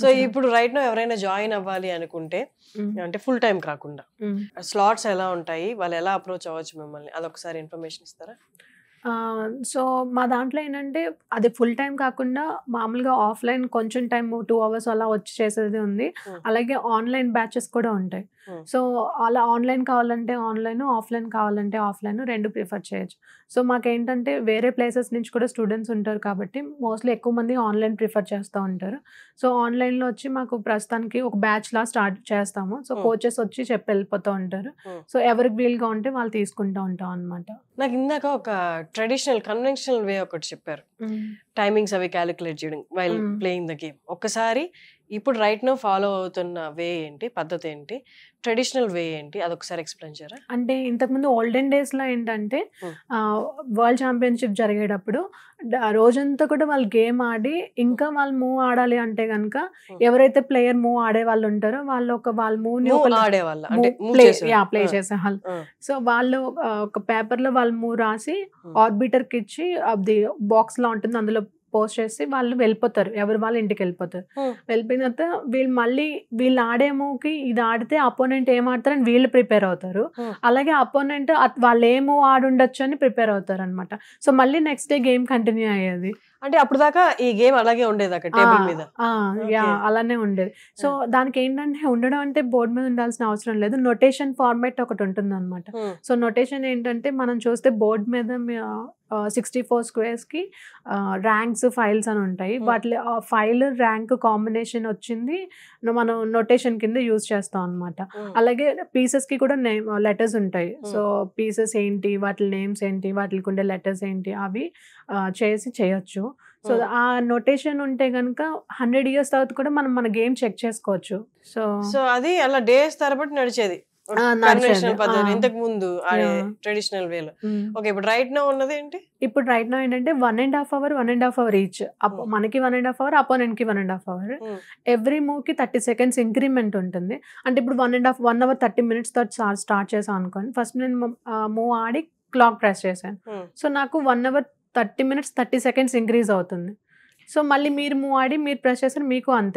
So ఇప్పుడు right no ఎవరైనా join అవ్వాలి అనుకుంటే అంటే ఫుల్ టైం కాకుండా స్లాట్స్ ఎలా ఉంటాయి, వాళ్ళు ఎలా అప్రోచ్ అవ్వచ్చు మిమ్మల్ని, అదొకసారి ఇన్ఫర్మేషన్ ఇస్తారా? సో మా దాంట్లో ఏంటంటే అది ఫుల్ టైం కాకుండా మామూలుగా ఆఫ్లైన్ కొంచెం టైం 2 hours అలా వచ్చి చేసేది ఉంది. అలాగే ఆన్లైన్ బ్యాచెస్ కూడా ఉంటాయి. సో అలా ఆన్లైన్ కావాలంటే ఆన్లైన్, ఆఫ్లైన్ కావాలంటే ఆఫ్లైన్, రెండు ప్రిఫర్ చేయొచ్చు. సో మాకేంటంటే వేరే ప్లేసెస్ నుంచి కూడా స్టూడెంట్స్ ఉంటారు కాబట్టి మోస్ట్లీ ఎక్కువ మంది ఆన్లైన్ ప్రిఫర్ చేస్తూ ఉంటారు. సో ఆన్లైన్లో వచ్చి మాకు ప్రస్తుతానికి ఒక బ్యాచ్ లా స్టార్ట్ చేస్తాము. సో కోచెస్ వచ్చి చెప్పి వెళ్ళిపోతూ ఉంటారు. సో ఎవరికి వీలుగా ఉంటే వాళ్ళు తీసుకుంటూ ఉంటాం అనమాట. నాకు ఇందాక ఒక ట్రెడిషనల్ కన్వెన్షనల్ వే ఒకటి చెప్పారు, టైమింగ్స్ అవి క్యాలిక్యులేట్ చేయడం వైల్ ప్లేయింగ్ ద గేమ్. ఒక్కసారి ఇప్పుడు రైట్ నో ఫాలో అవుతున్న వే ఏంటి, పద్ధతి ఏంటి, ట్రెడిషనల్ వే ఏంటి, అదొకసారి ఎక్స్ప్లెయిన్ చేయరా? అంటే ఇంతకుముందు ఓల్డెన్ డేస్లో ఏంటంటే వరల్డ్ ఛాంపియన్షిప్ జరిగేటప్పుడు రోజంతా కూడా వాళ్ళు గేమ్ ఆడి ఇంకా వాళ్ళు మూవ్ ఆడాలి అంటే కనుక ఎవరైతే ప్లేయర్ మూవ్ ఆడే వాళ్ళు ఉంటారో వాళ్ళు వాళ్ళ మూవ్ని ప్లే చేసేవాళ్ళు. సో వాళ్ళు ఒక పేపర్లో వాళ్ళ మూవ్ రాసి ఆర్బిటర్కి ఇచ్చి అది బాక్స్లో ఉంటుంది, అందులో పోస్ట్ చేసి వాళ్ళు వెళ్ళిపోతారు, ఎవరు వాళ్ళ ఇంటికి వెళ్ళిపోతారు. వెళ్ళిపోయిన తర్వాత వీళ్ళు ఆడే మూవ్కి ఇది ఆడితే అపోనెంట్ ఏం ఆడతారని వీళ్ళు ప్రిపేర్ అవుతారు. అలాగే అపోనెంట్ వాళ్ళు ఏ మూవ్ ఆడుండొచ్చు అని ప్రిపేర్ అవుతారు అనమాట. సో మళ్ళీ నెక్స్ట్ డే గేమ్ కంటిన్యూ అయ్యేది. అంటే అప్పుడు దాకా ఈ గేమ్ అలాగే ఉండేది అక్కడ టేబుల్ మీద? అలానే ఉండేది. సో దానికి ఏంటంటే ఉండడం అంటే బోర్డు మీద ఉండాల్సిన అవసరం లేదు, నొటేషన్ ఫార్మాట్ ఒకటి ఉంటుంది అనమాట. సో నొటేషన్ ఏంటంటే మనం చూస్తే బోర్డు మీద 64 squares కి ర్యాంక్స్, ఫైల్స్ అని ఉంటాయి. వాటి ఫైల్ ర్యాంక్ కాంబినేషన్ వచ్చింది మనం నొటేషన్ కింద యూజ్ చేస్తాం అనమాట. అలాగే పీసెస్ కి కూడా లెటర్స్ ఉంటాయి. సో పీసెస్ ఏంటి, వాటి నేమ్స్ ఏంటి, వాటికి ఉండే లెటర్స్ ఏంటి, అవి చేసి చేయొచ్చు. సో ఆ నొటేషన్ ఉంటే కనుక 100 years తర్వాత కూడా మనం మన గేమ్ చెక్ చేసుకోవచ్చు. సో అది అలా డేస్ తరబడి నడిచేది ఇంతకు ముందు ట్రెడిషనల్ వేలో. ఓకే, ఇప్పుడు రైట్ నో ఉన్నది ఏంటి? ఇప్పుడు రైట్ నో ఏంటంటే 1.5 hour ఈచ్. మనకి 1.5 hour, అపోనెంట్ కి 1.5 hour. ఎవ్రీ మూవ్ కి 30 seconds ఇంక్రిమెంట్ ఉంటుంది. అంటే ఇప్పుడు 1 hour 30 minutes తో స్టార్ట్ చేసాం అనుకోండి. ఫస్ట్ నేను మూవ్ ఆడి క్లాక్ ప్రెస్ చేశాను. సో నాకు 1 hour 30 minutes 30 seconds ఇంక్రీజ్ అవుతుంది. సో మళ్ళీ మీరు మూవ్ ఆడి మీరు ప్రెస్ చేశారు, మీకు అంతే.